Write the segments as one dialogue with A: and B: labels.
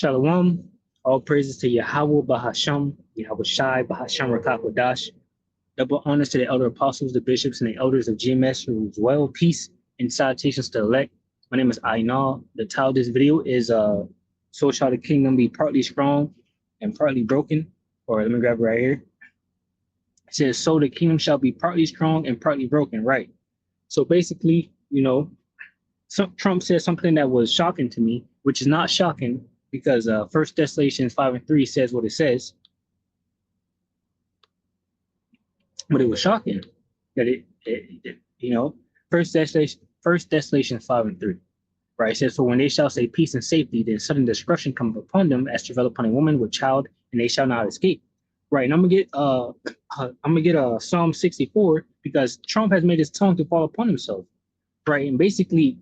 A: Shalom. All praises to Yahweh Bahasham, Yahweh Shai, Bahasham Rakakwadash. Double honors to the elder apostles, the bishops, and the elders of GMS who dwell. Peace and salutations to the elect. My name is Ainal. The title of this video is So Shall the Kingdom Be Partly Strong and Partly Broken. Or let me grab it right here. It says, So the kingdom shall be partly strong and partly broken. Right. So basically, Trump said something that was shocking to me, which is not shocking because First Thessalonians 5:3 says what it says, but it was shocking that First Thessalonians 5:3, right? It says, For when they shall say peace and safety, then sudden destruction cometh upon them as travail upon a woman with child, and they shall not escape. Right. And I'm gonna get Psalm 64 because Trump has made his tongue to fall upon himself. Right. And basically,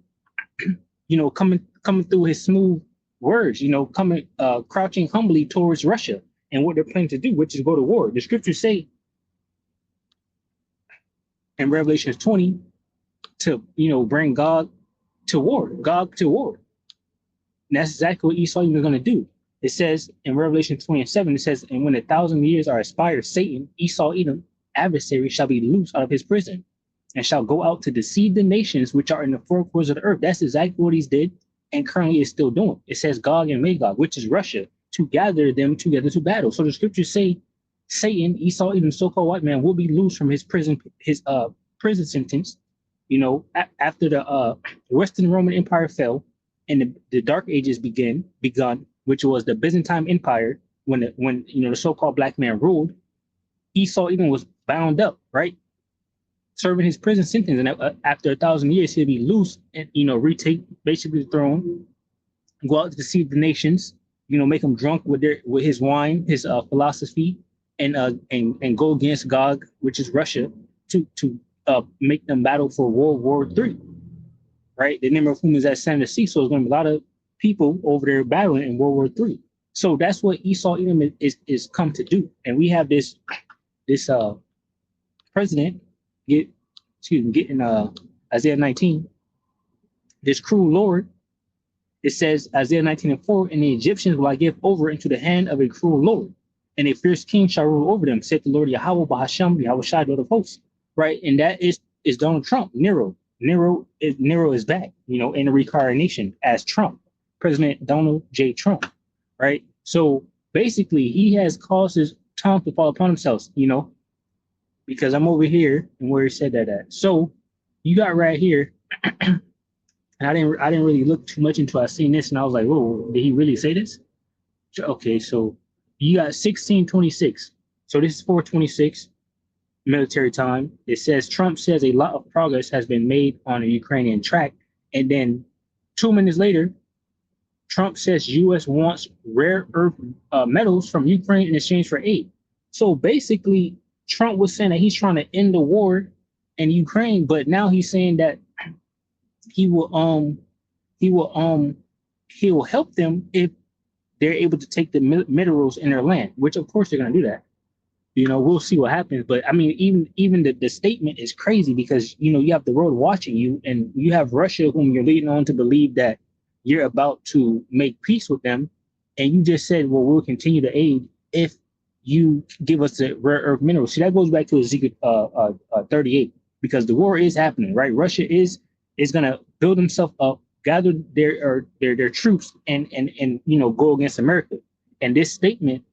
A: coming through his smooth words, crouching humbly towards Russia and what they're planning to do, which is go to war. The scriptures say in Revelation 20 to, bring Gog to war. And that's exactly what Esau is going to do. It says in Revelation 27, it says, And when 1,000 years are expired, Satan, Esau, Edom, adversary, shall be loosed out of his prison and shall go out to deceive the nations which are in the four corners of the earth. That's exactly what he's did and currently is still doing. It says Gog and Magog, which is Russia, to gather them together to battle. So the scriptures say Satan, Esau, even so-called white man, will be loosed from his prison sentence, after the Western Roman Empire fell and the Dark Ages begun, which was the Byzantine Empire, when the so-called black man ruled. Esau even was bound up, right? Serving his prison sentence, and after 1,000 years, he'll be loose and retake basically the throne, go out to deceive the nations, make them drunk with his wine, his philosophy, and go against Gog, which is Russia, to make them battle for World War III, right? The number of whom is at San Sea, so there's going to be a lot of people over there battling in World War III. So that's what Esau Edom is come to do, and we have this president. Getting Isaiah 19, this cruel Lord, it says Isaiah 19:4, and the Egyptians will I give over into the hand of a cruel Lord, and a fierce king shall rule over them, said the Lord Yahweh Bahasham, Yahweh Shai, Lord of hosts, right? And that is Donald Trump, Nero is back, in the reincarnation as Trump, President Donald J. Trump, right? So basically, he has caused his tongue to fall upon himself, because I'm over here and where he said that at. So you got right here, and I didn't really look too much into it. I seen this and I was like, whoa, did he really say this? Okay, so you got 1626. So this is 426 military time. It says Trump says a lot of progress has been made on the Ukrainian track. And then 2 minutes later, Trump says U.S. wants rare earth metals from Ukraine in exchange for aid. So basically, Trump was saying that he's trying to end the war in Ukraine, but now he's saying that he will help them if they're able to take the minerals in their land, which of course they're going to do that. We'll see what happens. But I mean, even the statement is crazy because you have the world watching you, and you have Russia, whom you're leading on to believe that you're about to make peace with them, and you just said, well, we'll continue to aid if you give us the rare earth minerals. See, that goes back to Ezekiel 38, because the war is happening, right? Russia is going to build himself up, gather their troops, and go against America. And this statement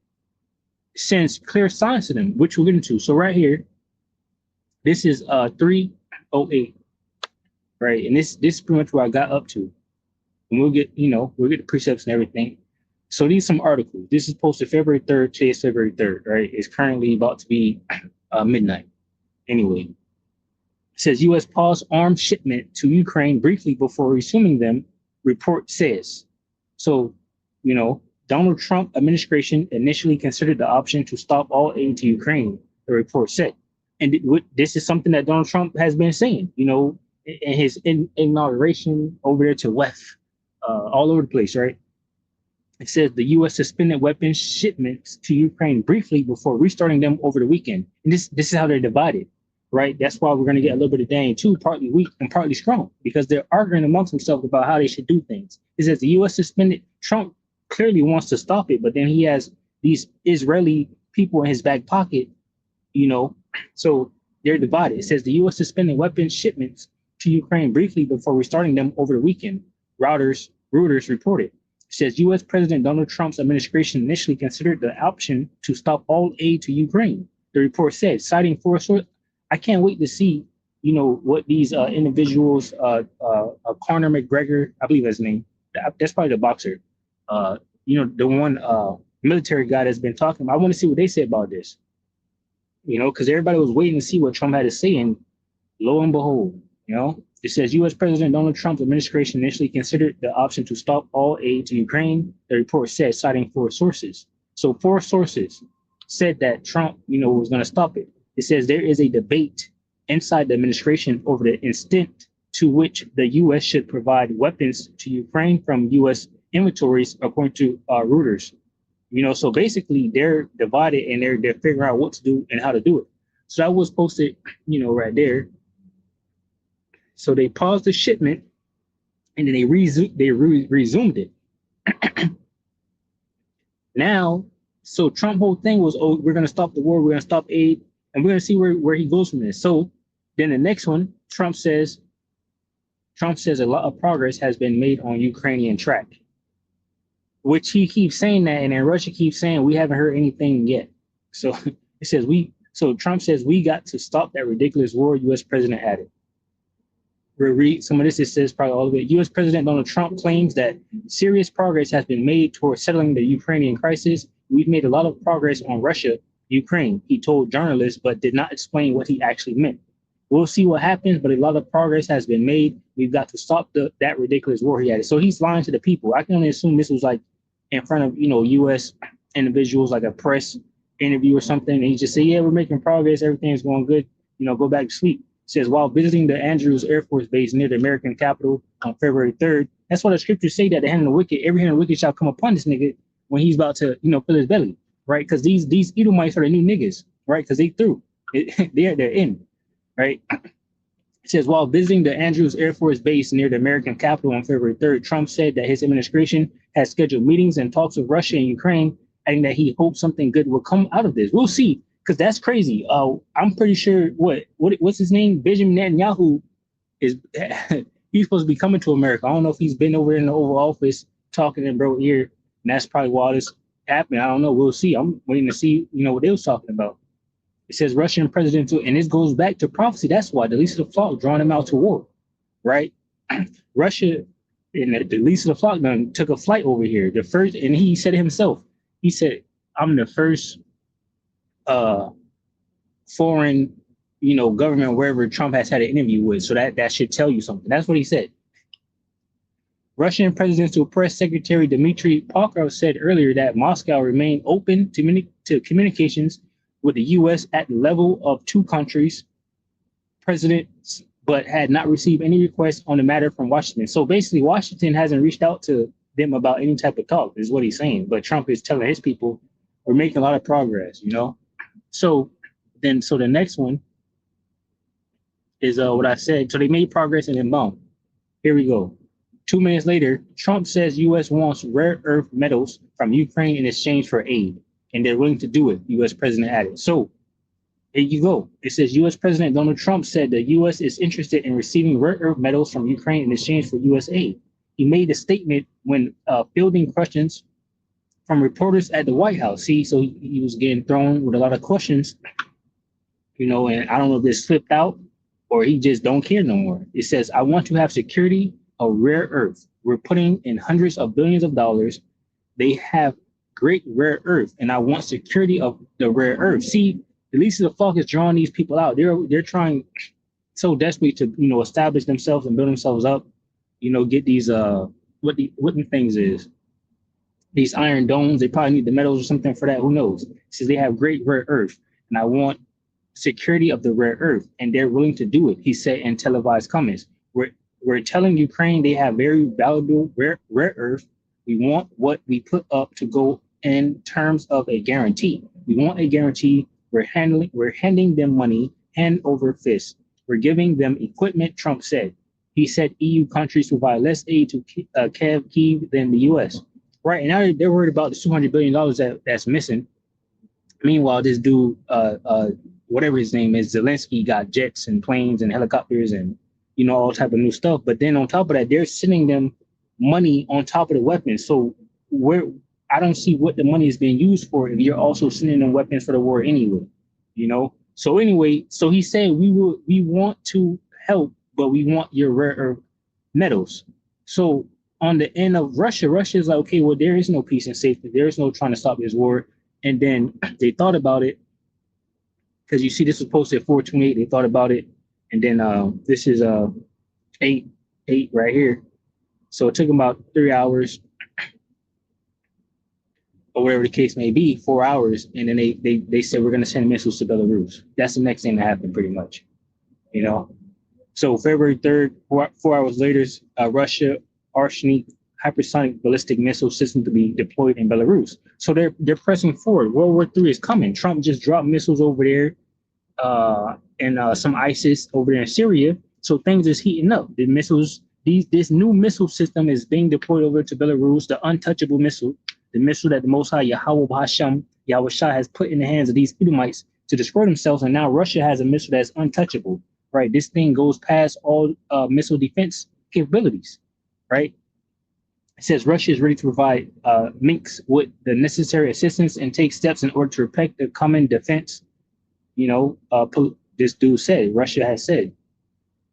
A: sends clear signs to them, which we'll get into. So right here, this is 308, right? And this is pretty much where I got up to. And we'll get the precepts and everything. So these are some articles. This is posted February 3rd. Today is February 3rd, right? It's currently about to be midnight. Anyway, it says U.S. paused arms shipment to Ukraine briefly before resuming them, report says. So, Donald Trump administration initially considered the option to stop all aid to Ukraine, the report said. And this is something that Donald Trump has been saying, in his inauguration over there to WEF, all over the place, right? It says the U.S. suspended weapons shipments to Ukraine briefly before restarting them over the weekend. And this is how they're divided, right? That's why we're going to get a little bit of Daniel too, partly weak and partly strong, because they're arguing amongst themselves about how they should do things. It says the U.S. suspended Trump clearly wants to stop it, but then he has these Israeli people in his back pocket, you know, so they're divided. It says the U.S. suspended weapons shipments to Ukraine briefly before restarting them over the weekend. Reuters reported. It says U.S. President Donald Trump's administration initially considered the option to stop all aid to Ukraine. The report said, citing four sources. I can't wait to see, you know, what these individuals, Conor McGregor, I believe his name, that's probably the boxer, you know, the one military guy that's been talking. I want to see what they say about this, you know, because everybody was waiting to see what Trump had to say, and lo and behold, you know, it says U.S. President Donald Trump's administration initially considered the option to stop all aid to Ukraine. The report said, citing four sources. So four sources said that Trump, you know, was going to stop it. It says there is a debate inside the administration over the extent to which the U.S. should provide weapons to Ukraine from U.S. inventories, according to Reuters. You know, so basically they're divided and they're figuring out what to do and how to do it. So that was posted, you know, right there. So they paused the shipment and then they resumed it. Now, so Trump whole thing was, oh, we're going to stop the war, we're going to stop aid, and we're going to see where he goes from this. So then the next one, Trump says a lot of progress has been made on Ukrainian track, which he keeps saying that, and then Russia keeps saying we haven't heard anything yet. So it says Trump says we got to stop that ridiculous war, U.S. president added. We'll read some of this. It says probably all of it. U.S. President Donald Trump claims that serious progress has been made towards settling the Ukrainian crisis. We've made a lot of progress on Russia, Ukraine, he told journalists, but did not explain what he actually meant. We'll see what happens, but a lot of progress has been made. We've got to stop that ridiculous war he added. So he's lying to the people. I can only assume this was like in front of, you know, U.S. individuals, like a press interview or something. And he just said, yeah, we're making progress. Everything's going good. You know, go back to sleep. Says while visiting the Andrews Air Force Base near the American capital on February 3rd. That's why the scriptures say that the hand of the wicked, every hand of the wicked shall come upon this nigga when he's about to, you know, fill his belly, right? Because these Edomites are the new niggas, right? Because they through. They're in, right? It says while visiting the Andrews Air Force Base near the American capital on February 3rd, Trump said that his administration has scheduled meetings and talks with Russia and Ukraine, adding that he hopes something good will come out of this. We'll see. Because that's crazy. I'm pretty sure what's his name? Benjamin Netanyahu is he's supposed to be coming to America. I don't know if he's been over in the Oval Office talking in bro ear, and that's probably why this happened. I don't know. We'll see. I'm waiting to see, you know, what they was talking about. It says Russian president, and this goes back to prophecy. That's why the least of the flock drawing him out to war, right? Russia and the least of the flock done took a flight over here. The first, and he said it himself. He said, "I'm the first." Foreign, you know, government wherever Trump has had an interview with. So that should tell you something. That's what he said. Russian Presidential Press Secretary Dmitry Peskov said earlier that Moscow remained open to communications with the U.S. at the level of two countries presidents, but had not received any requests on the matter from Washington. So basically, Washington hasn't reached out to them about any type of talk, is what he's saying. But Trump is telling his people, we're making a lot of progress, you know? So the next one is what I said. So they made progress and then boom. Here we go. 2 minutes later, Trump says U.S. wants rare earth metals from Ukraine in exchange for aid, and they're willing to do it, U.S. President added. So there you go. It says U.S. President Donald Trump said the U.S. is interested in receiving rare earth metals from Ukraine in exchange for U.S. aid. He made the statement when fielding questions from reporters at the White House. See, so he was getting thrown with a lot of questions, you know, and I don't know if this slipped out or he just don't care no more. It says, I want to have security of rare earth. We're putting in hundreds of billions of dollars. They have great rare earth, and I want security of the rare earth. See, the least of the flock is drawing these people out. They're trying so desperately to, you know, establish themselves and build themselves up, you know, get these what the things is. These iron domes, they probably need the metals or something for that. Who knows? It says they have great rare earth, and I want security of the rare earth, and they're willing to do it, he said in televised comments. We're telling Ukraine they have very valuable rare earth. We want what we put up to go in terms of a guarantee. We want a guarantee. We're handing them money hand over fist. We're giving them equipment, Trump said. He said EU countries provide less aid to Kyiv than the U.S. Right, and now they're worried about the $200 billion that's missing. Meanwhile, this dude, whatever his name is, Zelensky, got jets and planes and helicopters and all type of new stuff. But then on top of that, they're sending them money on top of the weapons. So where I don't see what the money is being used for if you're also sending them weapons for the war anyway. So anyway, so he said we want to help, but we want your rare earth metals. So on the end of Russia, Russia is like, okay, well, there is no peace and safety. There is no trying to stop this war. And then they thought about it because you see this was posted at 428. They thought about it, and then this is 8 right here. So it took them about 3 hours or whatever the case may be, 4 hours, and then they said we're going to send missiles to Belarus. That's the next thing that happened, pretty much. So February 3rd, 4 hours later, Russia Oshnik hypersonic ballistic missile system to be deployed in Belarus. So they're pressing forward. World War III is coming. Trump just dropped missiles over there, and some ISIS over there in Syria. So things is heating up. The missiles, this new missile system is being deployed over to Belarus. The untouchable missile, the missile that the Most High Yahweh Hashem Yahweh Shah has put in the hands of these Edomites to destroy themselves. And now Russia has a missile that's untouchable. Right, this thing goes past all missile defense capabilities. Right. It says Russia is ready to provide Minsk with the necessary assistance and take steps in order to protect the common defense. This dude said, Russia has said.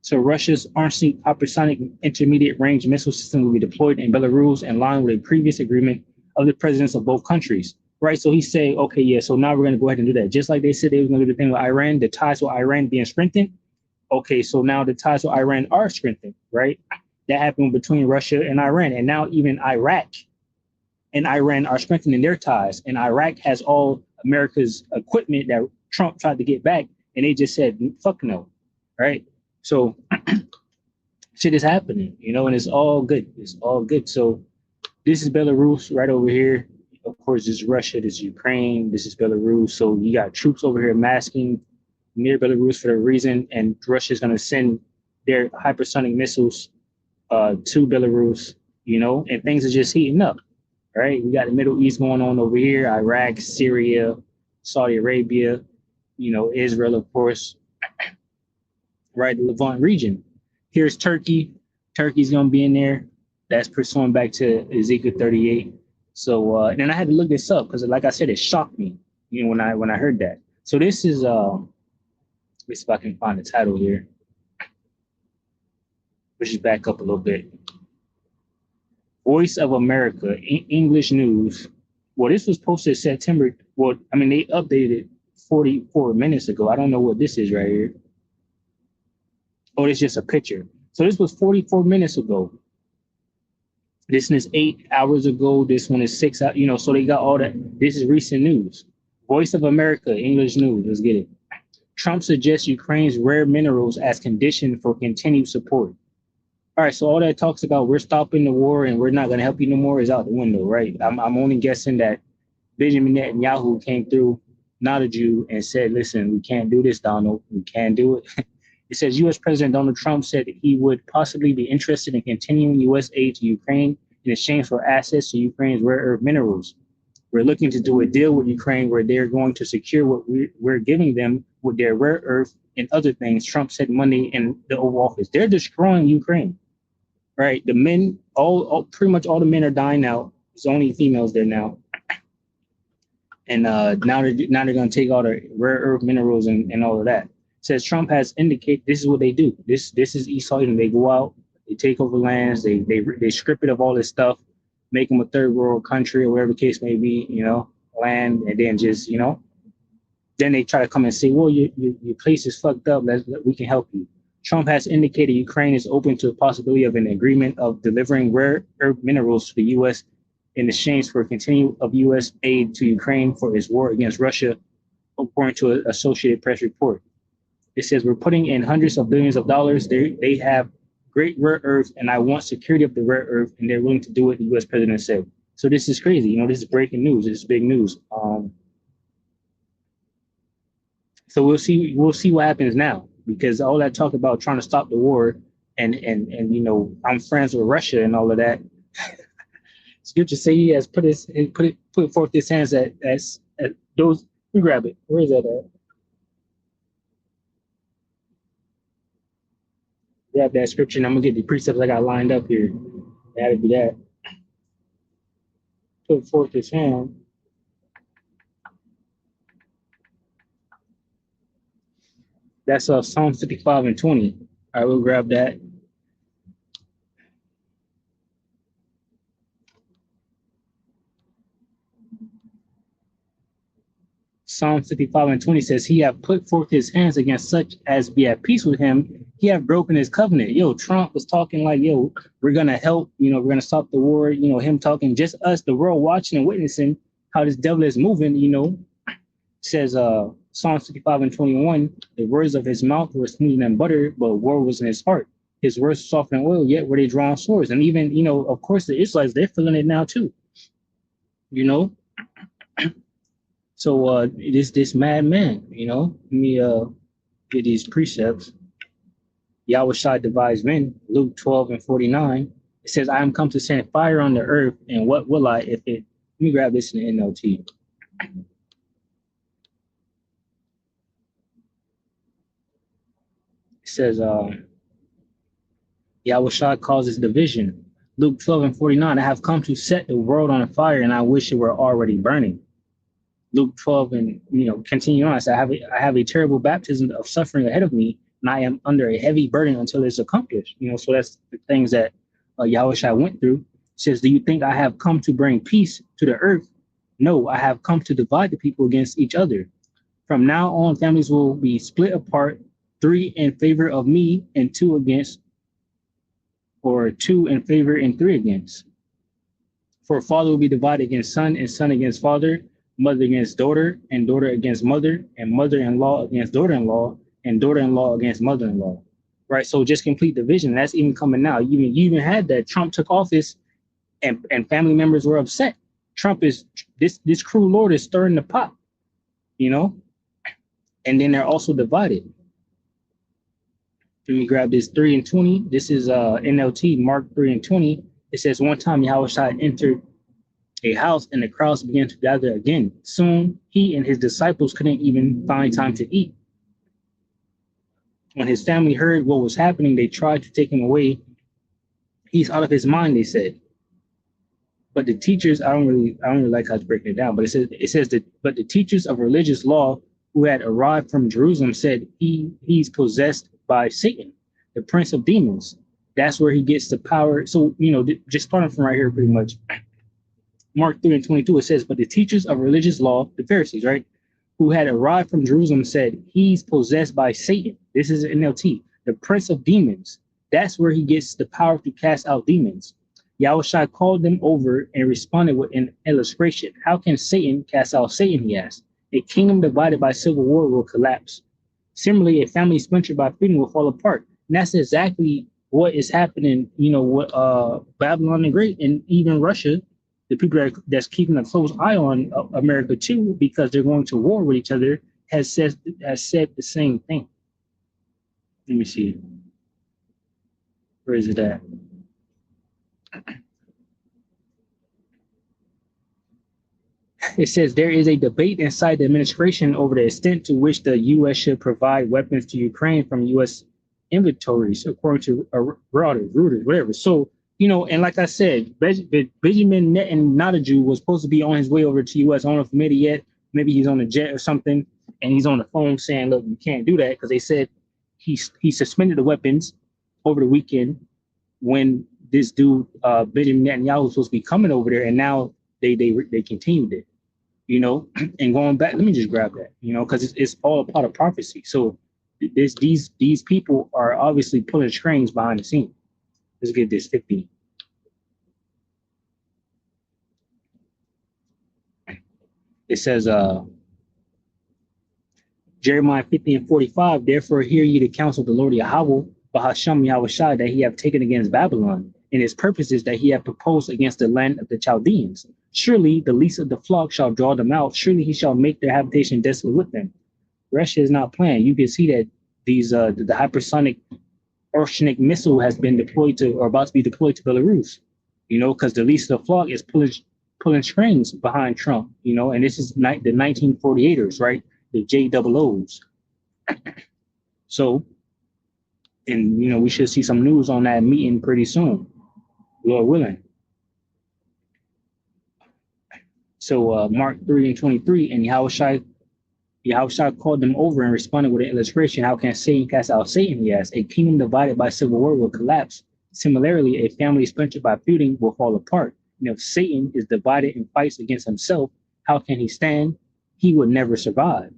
A: So Russia's Oshnik hypersonic intermediate range missile system will be deployed in Belarus in line with a previous agreement of the presidents of both countries. Right. So he's saying, okay, yeah, so now we're going to go ahead and do that. Just like they said they were going to do the thing with Iran, the ties with Iran being strengthened. Okay, so now the ties with Iran are strengthened, right? That happened between Russia and Iran. And now even Iraq and Iran are strengthening their ties. And Iraq has all America's equipment that Trump tried to get back. And they just said, fuck no, right? So shit is happening, and it's all good. It's all good. So this is Belarus right over here. Of course, this is Russia, this is Ukraine, this is Belarus. So you got troops over here masking near Belarus for the reason, and Russia is going to send their hypersonic missiles to Belarus, and things are just heating up, right? We got the Middle East going on over here, Iraq, Syria, Saudi Arabia, Israel, of course, right? The Levant region. Here's Turkey. Turkey's going to be in there. That's pursuing back to Ezekiel 38. So then I had to look this up because, like I said, it shocked me, when I heard that. So this is let's see if I can find the title here. Let's just back up a little bit. Voice of America, English news. Well, this was posted September. Well, I mean, they updated it 44 minutes ago. I don't know what this is right here. Oh, it's just a picture. So this was 44 minutes ago. This one is 8 hours ago. This one is 6 hours. So they got all that. This is recent news. Voice of America, English news. Let's get it. Trump suggests Ukraine's rare minerals as condition for continued support. All right, so all that talks about we're stopping the war and we're not going to help you no more is out the window, right? I'm only guessing that Benjamin Netanyahu came through, not a Jew, and said, listen, we can't do this, Donald. We can't do it. It says U.S. President Donald Trump said that he would possibly be interested in continuing U.S. aid to Ukraine in exchange for access to Ukraine's rare earth minerals. We're looking to do a deal with Ukraine where they're going to secure what we're giving them with their rare earth and other things, Trump said Monday in the Oval Office. They're destroying Ukraine, right? The men, pretty much all the men are dying out. There's only females there now. And now they're going to take all the rare earth minerals and all of that. It says Trump has indicated this is what they do. This is Esau. They go out, they take over lands, they strip it of all this stuff, make them a third world country or whatever the case may be, land, and then just, then they try to come and say, well, your place is fucked up. We can help you. Trump has indicated Ukraine is open to the possibility of an agreement of delivering rare earth minerals to the U.S. in exchange for continued of U.S. aid to Ukraine for its war against Russia, according to an Associated Press report. It says, we're putting in hundreds of billions of dollars. They have great rare earth, and I want security of the rare earth, and they're willing to do it, the U.S. president said. So this is crazy. This is breaking news. This is big news. So we'll see what happens now, because all that talk about trying to stop the war and I'm friends with Russia and all of that. Scripture say he has put forth his hands at those. You grab it. Where is that at? Grab that scripture, and I'm gonna get the precepts I got lined up here. That'll be that. Put forth his hand. That's Psalm 55 and 20. I will grab that. Psalm 55 and 20 says, He have put forth his hands against such as be at peace with him. He have broken his covenant. Yo, Trump was talking like, yo, we're going to help, we're going to stop the war. Him talking, just us, the world watching and witnessing how this devil is moving, says Psalm 55 and 21, the words of his mouth were smoother than butter, but war was in his heart. His words softer than oil, yet were they drawn swords. And even, of course, the Israelites, they're feeling it now too. So this madman, let me get these precepts. Yahweh Shai divides men, Luke 12 and 49. It says, I am come to send fire on the earth, and what will I if it, let me grab this in the NLT. It says, Yahweh Shai causes division. Luke 12 and 49, I have come to set the world on fire, and I wish it were already burning. Luke 12 and, continue on. I said, I have a terrible baptism of suffering ahead of me, and I am under a heavy burden until it's accomplished. So that's the things that Yahweh Shai went through. It says, do you think I have come to bring peace to the earth? No, I have come to divide the people against each other. From now on, families will be split apart, 3 in favor of me and 2 against, or 2 in favor and 3 against. For father will be divided against son, and son against father, mother against daughter, and daughter against mother, and mother-in-law against daughter-in-law, and daughter-in-law against mother-in-law. Right? So just complete division. That's even coming now. You even had that. Trump took office and family members were upset. Trump is, this cruel Lord is stirring the pot, and then they're also divided. Let me grab this 3 and 20. This is NLT, Mark 3 and 20. It says, one time Yahweh Shai entered a house and the crowds began to gather again. Soon he and his disciples couldn't even find time to eat. When his family heard what was happening, they tried to take him away. He's out of his mind, they said. But the teachers, I don't really like how it's breaking it down, but it says that, but the teachers of religious law who had arrived from Jerusalem said he's possessed by Satan, the prince of demons. That's where he gets the power. So, just starting from right here, pretty much. Mark 3 and 22, it says, but the teachers of religious law, the Pharisees, right, who had arrived from Jerusalem said, he's possessed by Satan. This is NLT, the prince of demons. That's where he gets the power to cast out demons. Yahweh Shai called them over and responded with an illustration. How can Satan cast out Satan, he asked. A kingdom divided by civil war will collapse. Similarly, a family splintered by freedom will fall apart. And that's exactly what is happening, with Babylon the Great and even Russia, the people that's keeping a close eye on America too, because they're going to war with each other, has said the same thing. Let me see. Where is it at? It says there is a debate inside the administration over the extent to which the U.S. should provide weapons to Ukraine from U.S. inventories, according to Reuters, whatever. So, and like I said, Benjamin Netanyahu was supposed to be on his way over to U.S. I don't know if he made it yet. Maybe he's on a jet or something, and he's on the phone saying, look, you can't do that, because they said he suspended the weapons over the weekend when this dude, Benjamin Netanyahu, was supposed to be coming over there, and now they continued it, and going back, let me just grab that, because it's all a part of prophecy. So these people are obviously pulling strings behind the scene. Let's get this 50. It says, Jeremiah 50 and 45, therefore hear ye the counsel of the Lord Yahweh, Bahasham Yahweh Shai, that he have taken against Babylon, and his purposes that he have proposed against the land of the Chaldeans. Surely the least of the flock shall draw them out. Surely he shall make their habitation desolate with them. Russia is not playing. You can see that these the hypersonic oceanic missile has been deployed to, or about to be deployed to Belarus. because the least of the flock is pulling strings behind Trump, and this is the 1948ers, right? The JOOs. So, and we should see some news on that meeting pretty soon, Lord willing. So Mark 3:23, and Yahushua called them over and responded with an illustration. How can Satan cast out Satan? He asked. A kingdom divided by civil war will collapse. Similarly, a family splintered by feuding will fall apart. And if Satan is divided and fights against himself, how can he stand? He would never survive.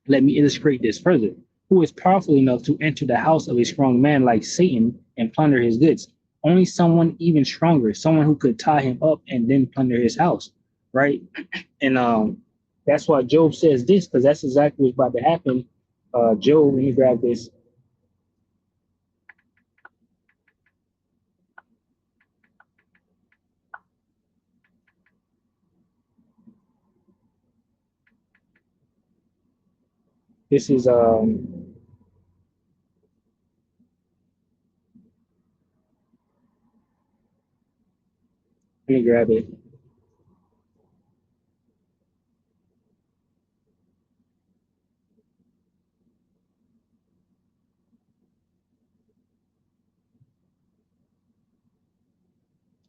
A: Let me illustrate this further. Who is powerful enough to enter the house of a strong man like Satan and plunder his goods? Only someone even stronger, someone who could tie him up and then plunder his house, right? And that's why Job says this, because that's exactly what's about to happen. Job, let me grab this. This is let me grab it.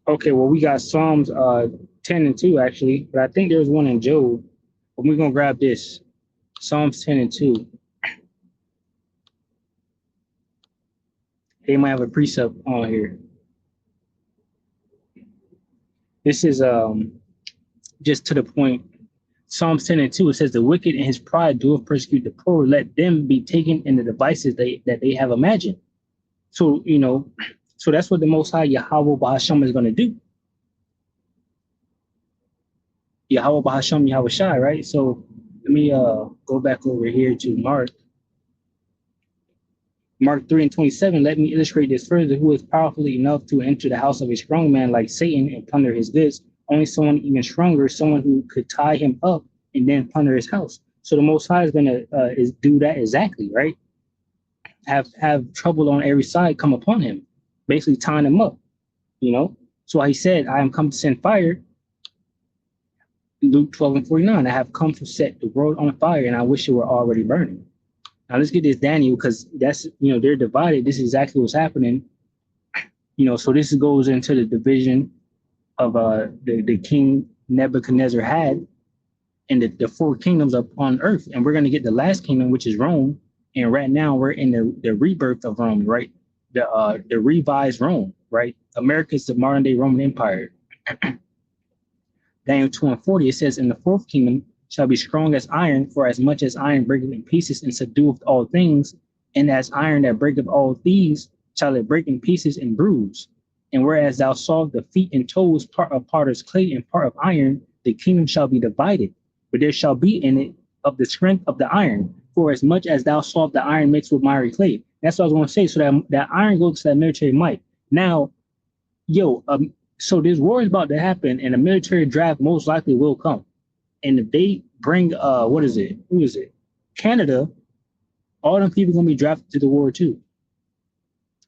A: Okay, well, we got Psalms 10 and 2, actually, but I think there's one in Job. But we're going to grab this. Psalms 10 and 2. They might have a precept on here. This is just to the point. Psalms 10 and 2, it says, the wicked in his pride doeth persecute the poor. Let them be taken in the devices that they have imagined. So, so that's what the Most High Yahweh Bahasham is going to do. Yahweh Bahasham Yahweh Shai, right? So let me go back over here to Mark 3:27. Let me illustrate this further. Who is powerful enough to enter the house of a strong man like Satan and plunder his goods? Only someone even stronger, someone who could tie him up and then plunder his house. So the Most High is going to do that exactly, right? Have trouble on every side come upon him, basically tying him up, So he said, I am come to send fire. Luke 12 and 49, I have come to set the world on fire, and I wish it were already burning. Now let's get this Daniel, because that's, they're divided. This is exactly what's happening. So this goes into the division of the king Nebuchadnezzar had and the four kingdoms upon earth. And we're going to get the last kingdom, which is Rome. And right now we're in the rebirth of Rome, right? The revised Rome, right? America is the modern day Roman Empire. Daniel 2 and 40, it says, in the fourth kingdom shall be strong as iron, for as much as iron breaketh in pieces and subdueth all things, and as iron that breaketh all thieves shall it break in pieces and bruise. And whereas thou sawest the feet and toes, part of potter's clay and part of iron, the kingdom shall be divided, but there shall be in it of the strength of the iron, for as much as thou sawest the iron mixed with miry clay. That's what I was going to say. So that iron goes to that military might. Now, so this war is about to happen, and a military draft most likely will come. And if they bring, who is it? Canada, all them people going to be drafted to the war too.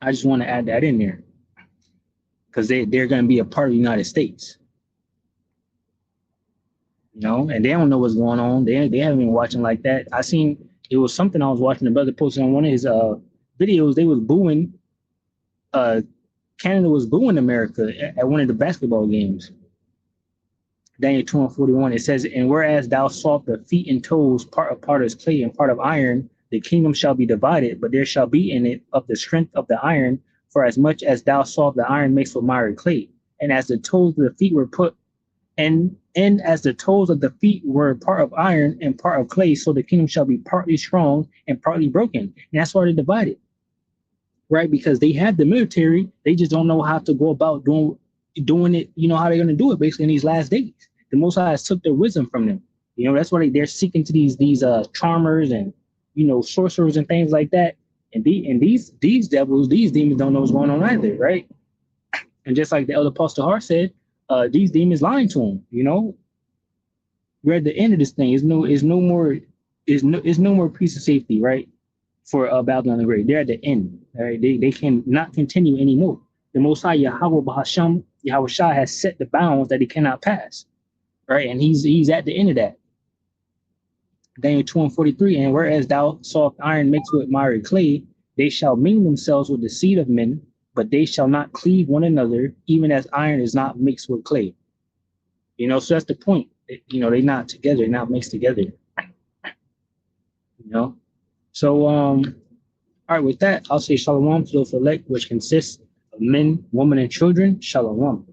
A: I just want to add that in there, because they're going to be a part of the United States. And they don't know what's going on. They haven't been watching like that. It was something I was watching, the brother posted on one of his videos. They was booing, Canada was booing America at one of the basketball games. Daniel 2 and 41, it says, and whereas thou sawest the feet and toes, part of potter's clay and part of iron, the kingdom shall be divided, but there shall be in it of the strength of the iron, for as much as thou sawest the iron mixed with miry clay. And as the toes of the feet were put, and as the toes of the feet were part of iron and part of clay, so the kingdom shall be partly strong and partly broken. And that's why they're divided, right? Because they have the military, they just don't know how to go about doing it, how they're going to do it basically in these last days. The Most High took their wisdom from them. That's why they're seeking to these charmers and, sorcerers and things like that. And these devils, these demons don't know what's going on either, right? And just like the elder Apostle Hart said, these demons lying to them, We're at the end of this thing. It's no more peace and safety, right? For Babylon the Great. They're at the end, all right? They can not continue anymore. the Most High Yahweh Bahasham, Yahweh Shah has set the bounds that he cannot pass, right? And he's at the end of that. Daniel 2:43, and whereas thou soft iron mixed with miry clay, they shall mingle themselves with the seed of men, but they shall not cleave one another, even as iron is not mixed with clay. You know, so that's the point. They're not together, they're not mixed together. You know, so all right, with that, I'll say shalom to those elect, which consists of men, women, and children. Shalom.